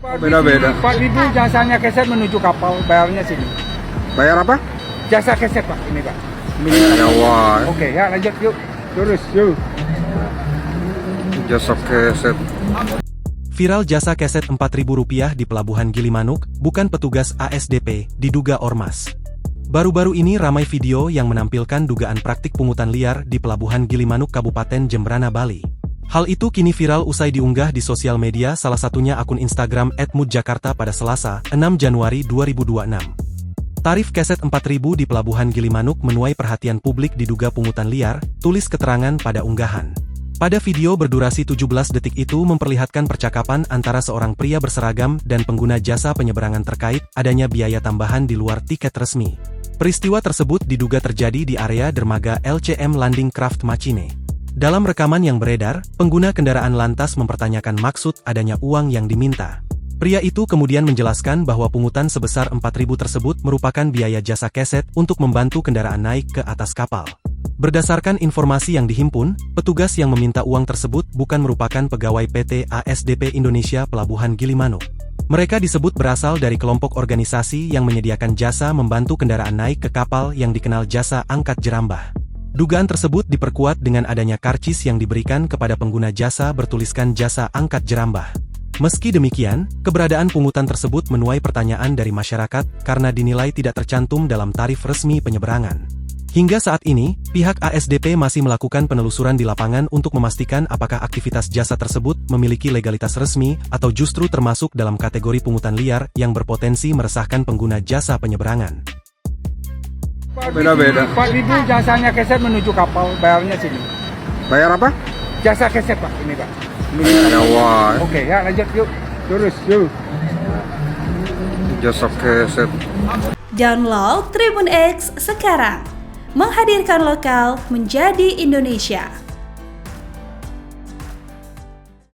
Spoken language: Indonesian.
Beda-beda. 4.000 jasanya keset menuju kapal, bayarnya sini. Bayar apa? Jasa keset Pak, ini Pak. Ya wah, Oke ya lanjut yuk, terus yuk. jasa keset. Viral jasa keset Rp4.000 di Pelabuhan Gilimanuk, bukan petugas ASDP, diduga ormas. Baru-baru ini ramai video yang menampilkan dugaan praktik pungutan liar di Pelabuhan Gilimanuk Kabupaten Jembrana, Bali. Hal itu kini viral usai diunggah di sosial media, salah satunya akun Instagram @moodjakarta pada Selasa, 6 Januari 2026. Tarif keset Rp4.000 di Pelabuhan Gilimanuk menuai perhatian publik diduga pungutan liar, tulis keterangan pada unggahan. Pada video berdurasi 17 detik itu memperlihatkan percakapan antara seorang pria berseragam dan pengguna jasa penyeberangan terkait adanya biaya tambahan di luar tiket resmi. Peristiwa tersebut diduga terjadi di area dermaga LCM Landing Craft Macine. Dalam rekaman yang beredar, pengguna kendaraan lantas mempertanyakan maksud adanya uang yang diminta. Pria itu kemudian menjelaskan bahwa pungutan sebesar Rp4.000 tersebut merupakan biaya jasa keset untuk membantu kendaraan naik ke atas kapal. Berdasarkan informasi yang dihimpun, petugas yang meminta uang tersebut bukan merupakan pegawai PT ASDP Indonesia Pelabuhan Gilimanuk. Mereka disebut berasal dari kelompok organisasi yang menyediakan jasa membantu kendaraan naik ke kapal yang dikenal jasa angkat jerambah. Dugaan tersebut diperkuat dengan adanya karcis yang diberikan kepada pengguna jasa bertuliskan jasa angkat jerambah. Meski demikian, keberadaan pungutan tersebut menuai pertanyaan dari masyarakat karena dinilai tidak tercantum dalam tarif resmi penyeberangan. Hingga saat ini, pihak ASDP masih melakukan penelusuran di lapangan untuk memastikan apakah aktivitas jasa tersebut memiliki legalitas resmi atau justru termasuk dalam kategori pungutan liar yang berpotensi meresahkan pengguna jasa penyeberangan. Beda-beda. 4.000 jasanya keset menuju kapal, bayarnya sini. Bayar apa? Jasa keset Pak, ini Pak. Ya wah, Oke ya lanjut yuk, terus yuk. jasa keset. Download Tribun X sekarang. Menghadirkan lokal menjadi Indonesia.